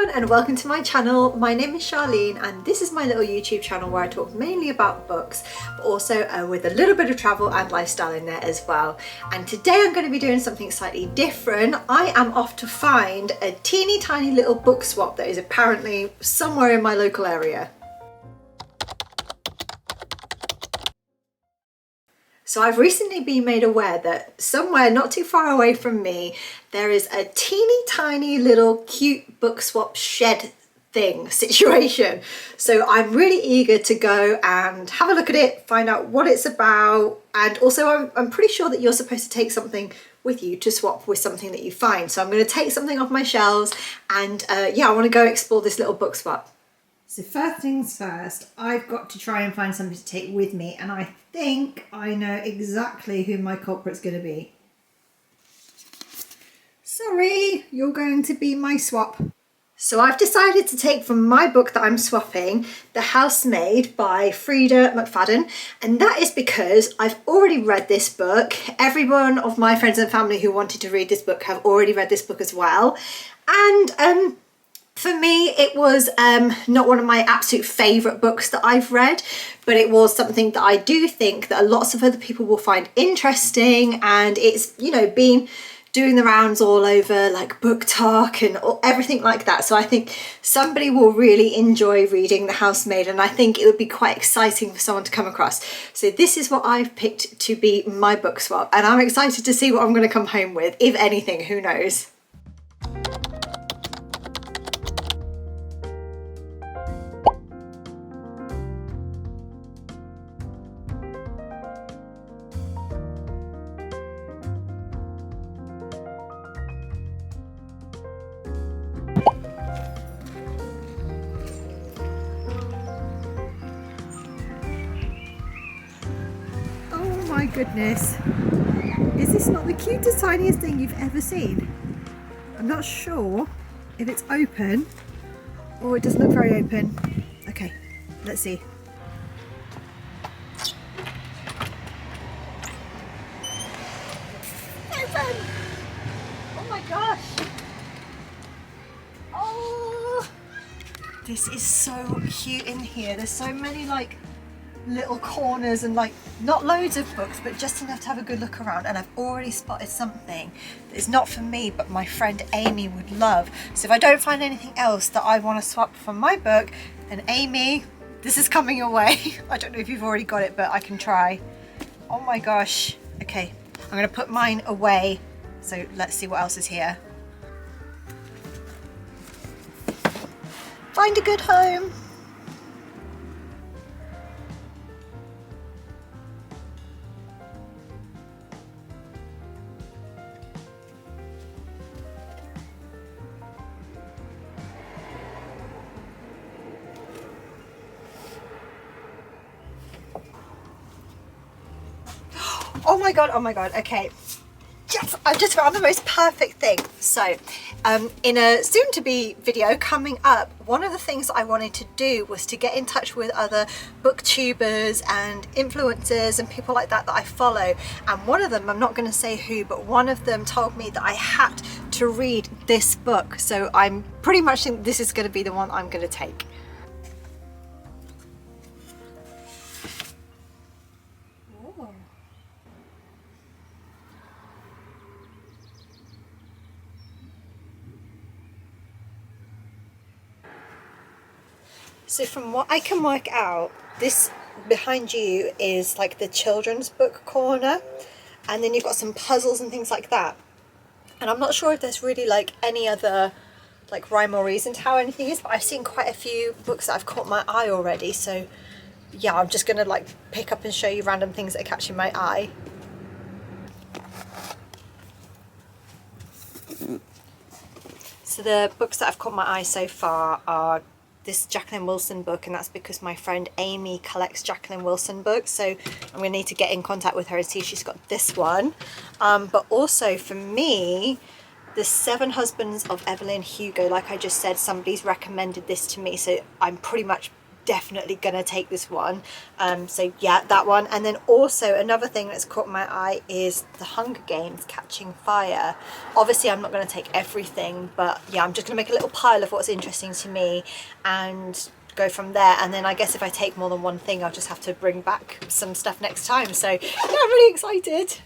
everyone and welcome to my channel. My name is Charlene and this is my little YouTube channel where I talk mainly about books, but also with a little bit of travel and lifestyle in there as well. And today I'm going to be doing something slightly different. I am off to find a teeny tiny little book swap that is apparently somewhere in my local area. So I've recently been made aware that somewhere not too far away from me, there is a teeny tiny little cute book swap shed thing situation. So I'm really eager to go and have a look at it, find out what it's about. And also I'm pretty sure that you're supposed to take something with you to swap with something that you find. So I'm going to take something off my shelves and yeah, I want to go explore this little book swap. So first things first, I've got to try and find something to take with me, and I think I know exactly who my culprit's going to be. Sorry, you're going to be my swap. So I've decided to take from my book that I'm swapping, The Housemaid by Frida McFadden, and that is because I've already read this book. Everyone of my friends and family who wanted to read this book have already read this book as well, and for me, it was not one of my absolute favourite books that I've read, but it was something that I do think that lots of other people will find interesting, and it's, you know, been doing the rounds all over like Book Talk and everything like that. So I think somebody will really enjoy reading The Housemaid, and I think it would be quite exciting for someone to come across. So this is what I've picked to be my book swap, and I'm excited to see what I'm going to come home with. If anything, who knows? My goodness, is this not the cutest, tiniest thing you've ever seen? I'm not sure if it's open. Oh, it doesn't look very open. Okay, let's see. Open! Oh my gosh! Oh! This is so cute in here. There's so many like little corners and like not loads of books, but just enough to have a good look around. And I've already spotted something that is not for me but my friend Amy would love. So if I don't find anything else that I want to swap from my book, then Amy, this is coming your way. I don't know if you've already got it, but I can try. Oh my gosh. Okay, I'm gonna put mine away, so let's see what else is here. Find a good home. Oh my god, okay. Yes, I've just found the most perfect thing. So, in a soon-to-be video coming up, one of the things that I wanted to do was to get in touch with other booktubers and influencers and people like that that I follow. And one of them, I'm not going to say who, but one of them told me that I had to read this book. So I'm pretty much think this is going to be the one I'm going to take. So from what I can work out, this behind you is like the children's book corner, and then you've got some puzzles and things like that. And I'm not sure if there's really like any other like rhyme or reason to how anything is, but I've seen quite a few books that have caught my eye already. So yeah, I'm just gonna like pick up and show you random things that are catching my eye. So the books that have caught my eye so far are this Jacqueline Wilson book, and that's because my friend Amy collects Jacqueline Wilson books, so I'm going to need to get in contact with her and see if she's got this one. But also for me, The 7 Husbands of Evelyn Hugo, like I just said, somebody's recommended this to me, so I'm pretty much definitely gonna take this one. So yeah, that one. And then also another thing that's caught my eye is the Hunger Games Catching Fire. Obviously I'm not going to take everything, but yeah, I'm just going to make a little pile of what's interesting to me and go from there. And then I guess if I take more than one thing, I'll just have to bring back some stuff next time. So yeah, I'm really excited.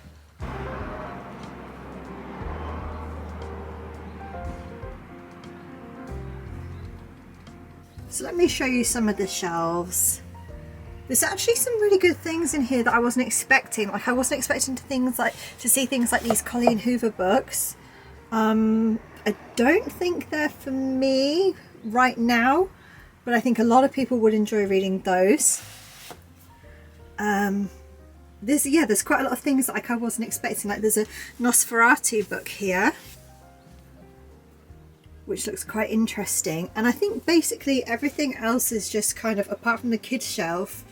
So let me show you some of the shelves. There's actually some really good things in here that I wasn't expecting. Like, I wasn't expecting to see things like these Colleen Hoover books. I don't think they're for me right now, but I think a lot of people would enjoy reading those. There's quite a lot of things that I wasn't expecting. Like, there's a Nosferatu book here, which looks quite interesting. And I think basically everything else is just kind of, apart from the kids shelf,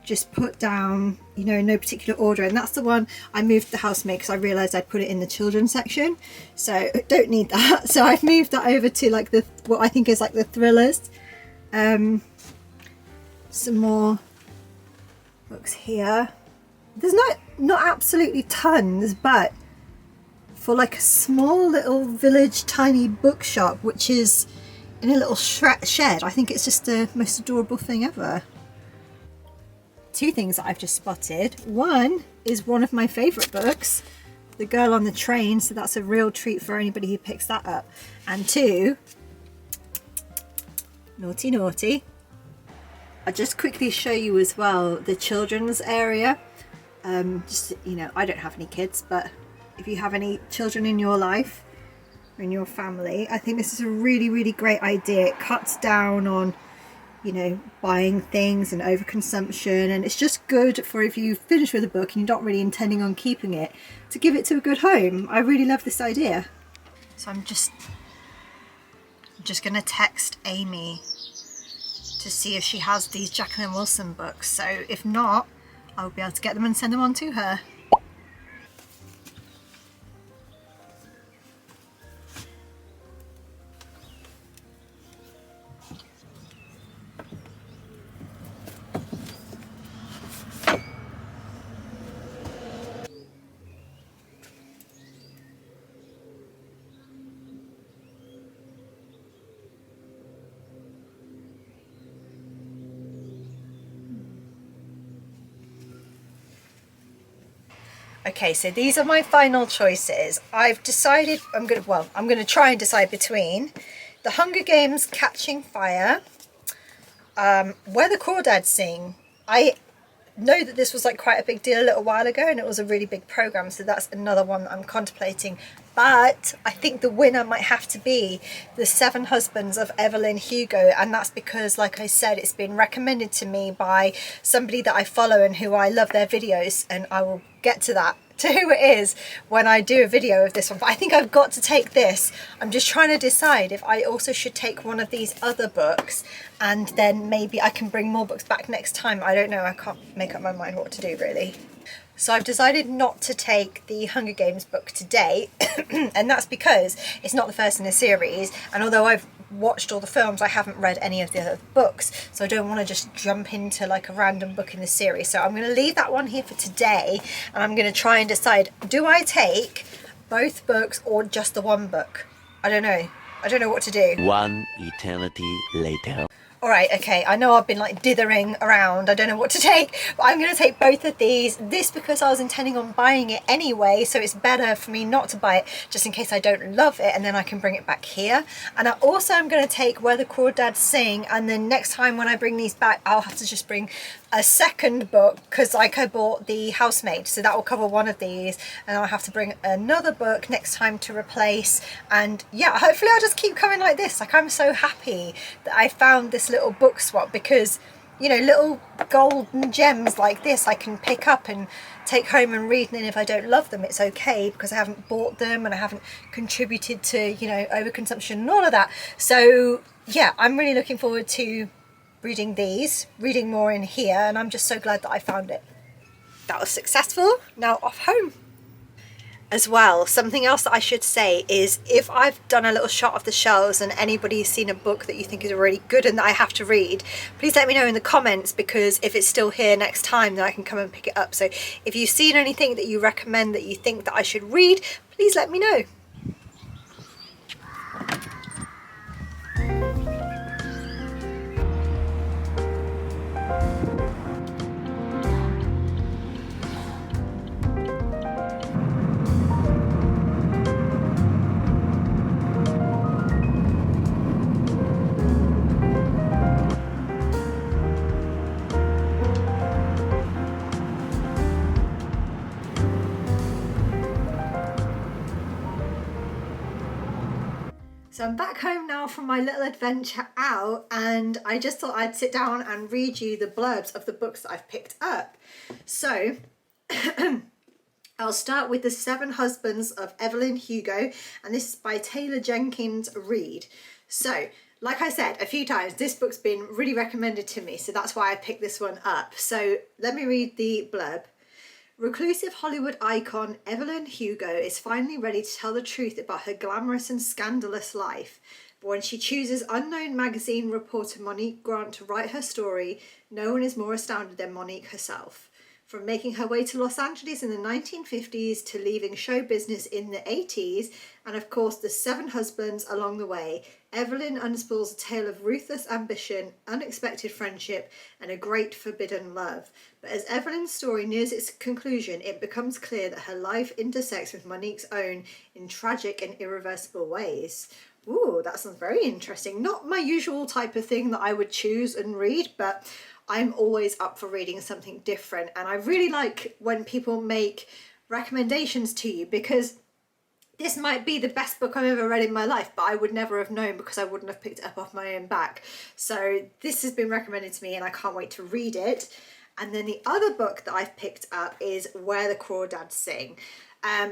just put down, you know, in no particular order. And that's the one I moved the housemaid because I realised I'd put it in the children's section, so I don't need that. So I've moved that over to like what I think is like the thrillers. Some more books here. There's not absolutely tons, but for like a small little village tiny bookshop, which is in a little shed, I think it's just the most adorable thing ever. Two things that I've just spotted. One is one of my favourite books, The Girl on the Train, so that's a real treat for anybody who picks that up. And two, naughty naughty, I'll just quickly show you as well the children's area. Just, you know, I don't have any kids, but if you have any children in your life or in your family, I think this is a really, really great idea. It cuts down on, you know, buying things and overconsumption, and it's just good for if you finish with a book and you're not really intending on keeping it, to give it to a good home. I really love this idea. So I'm just gonna text Amy to see if she has these Jacqueline Wilson books. So if not, I'll be able to get them and send them on to her. Okay, so these are my final choices. I've decided I'm gonna try and decide between the Hunger Games Catching Fire, Where the Crawdads Sing. I know that this was like quite a big deal a little while ago, and it was a really big program, so that's another one that I'm contemplating. But I think the winner might have to be The Seven Husbands of Evelyn Hugo, and that's because, like I said, it's been recommended to me by somebody that I follow and who I love their videos, and I will get to who it is when I do a video of this one. But I think I've got to take this. I'm just trying to decide if I also should take one of these other books, and then maybe I can bring more books back next time. I don't know, I can't make up my mind what to do really. So I've decided not to take the Hunger Games book today, and that's because it's not the first in a series, and although I've watched all the films, I haven't read any of the other books, so I don't want to just jump into like a random book in the series. So I'm going to leave that one here for today, and I'm going to try and decide, do I take both books or just the one book? I don't know what to do. One eternity later. Alright, okay, I know I've been like dithering around, I don't know what to take, but I'm going to take both of these. This because I was intending on buying it anyway, so it's better for me not to buy it just in case I don't love it, and then I can bring it back here. And I also am going to take Where the Crawdads Sing, and then next time when I bring these back, I'll have to just bring a second book, because like I bought The Housemaid, so that will cover one of these, and I'll have to bring another book next time to replace. And yeah, hopefully I'll just keep coming like this. Like, I'm so happy that I found this little book swap, because, you know, little golden gems like this I can pick up and take home and read, and then if I don't love them, it's okay, because I haven't bought them and I haven't contributed to, you know, overconsumption and all of that. So yeah, I'm really looking forward to reading more in here, and I'm just so glad that I found it. That was successful. Now off home. as well, something else that I should say is, if I've done a little shot of the shelves and anybody's seen a book that you think is really good and that I have to read, please let me know in the comments, because if it's still here next time, then I can come and pick it up. So if you've seen anything that you recommend that you think that I should read, please let me know. So I'm back home now from my little adventure out, and I just thought I'd sit down and read you the blurbs of the books that I've picked up. So I'll start with The Seven Husbands of Evelyn Hugo, and this is by Taylor Jenkins Reid. So, like I said a few times, this book's been really recommended to me, so that's why I picked this one up. So let me read the blurb. Reclusive Hollywood icon Evelyn Hugo is finally ready to tell the truth about her glamorous and scandalous life. But when she chooses unknown magazine reporter Monique Grant to write her story, no one is more astounded than Monique herself. From making her way to Los Angeles in the 1950s to leaving show business in the 80s, and of course the seven husbands along the way, Evelyn unspools a tale of ruthless ambition, unexpected friendship, and a great forbidden love. But as Evelyn's story nears its conclusion, it becomes clear that her life intersects with Monique's own in tragic and irreversible ways. Ooh, that sounds very interesting. Not my usual type of thing that I would choose and read, but I'm always up for reading something different. And I really like when people make recommendations to you, because this might be the best book I've ever read in my life, but I would never have known because I wouldn't have picked it up off my own back. So this has been recommended to me and I can't wait to read it. And then the other book that I've picked up is Where the Crawdads Sing.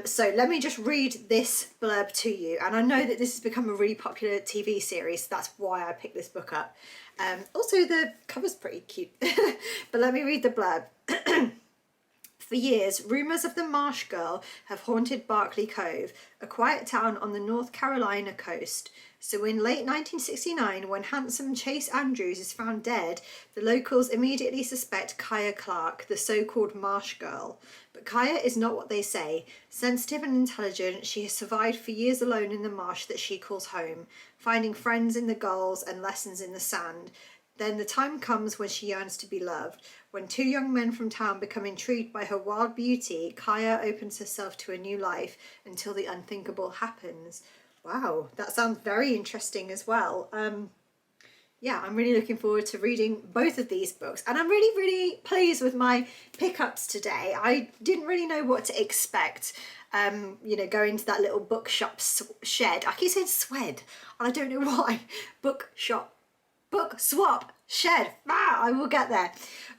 So let me just read this blurb to you. And I know that this has become a really popular TV series, so that's why I picked this book up. Also, the cover's pretty cute. But let me read the blurb. For years, rumours of the Marsh Girl have haunted Barkley Cove, a quiet town on the North Carolina coast. So in late 1969, when handsome Chase Andrews is found dead, the locals immediately suspect Kaya Clark, the so-called Marsh Girl. But Kaya is not what they say. Sensitive and intelligent, she has survived for years alone in the marsh that she calls home, finding friends in the gulls and lessons in the sand. Then the time comes when she yearns to be loved. When two young men from town become intrigued by her wild beauty, Kaya opens herself to a new life until the unthinkable happens. Wow, that sounds very interesting as well. Yeah, I'm really looking forward to reading both of these books. And I'm really, really pleased with my pickups today. I didn't really know what to expect. Going to that little bookshop shed. I keep saying swed, and I don't know why. Book swap shed. I will get there.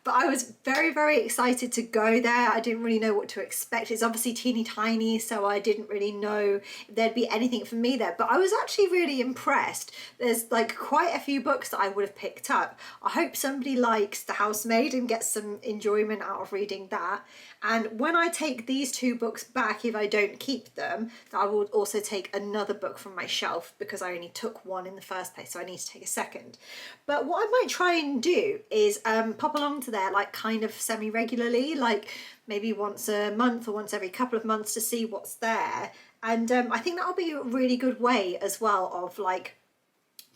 But I was very, very excited to go there. I didn't really know what to expect. It's obviously teeny tiny, so I didn't really know if there'd be anything for me there. But I was actually really impressed. There's like quite a few books that I would have picked up. I hope somebody likes The Housemaid and gets some enjoyment out of reading that. And when I take these two books back, if I don't keep them, I will also take another book from my shelf, because I only took one in the first place, so I need to take a second. But what I might try and do is pop along to there like kind of semi-regularly, like maybe once a month or once every couple of months, to see what's there. And I think that'll be a really good way as well of like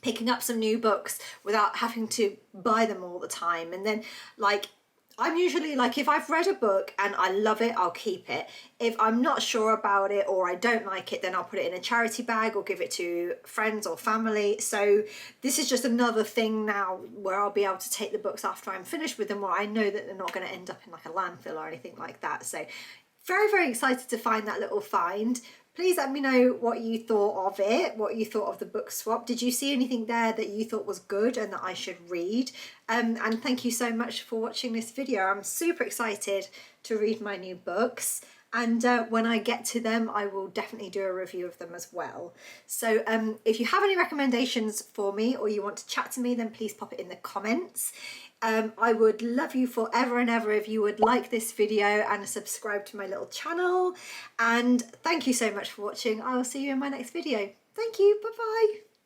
picking up some new books without having to buy them all the time. And then like I'm usually like, if I've read a book and I love it, I'll keep it. If I'm not sure about it or I don't like it, then I'll put it in a charity bag or give it to friends or family. So this is just another thing now where I'll be able to take the books after I'm finished with them, where I know that they're not going to end up in like a landfill or anything like that. So very, very excited to find that little find. Please let me know what you thought of it, what you thought of the book swap. Did you see anything there that you thought was good and that I should read? And thank you so much for watching this video. I'm super excited to read my new books. And when I get to them, I will definitely do a review of them as well. So if you have any recommendations for me or you want to chat to me, then please pop it in the comments. I would love you forever and ever if you would like this video and subscribe to my little channel. And thank you so much for watching. I will see you in my next video. Thank you. Bye bye.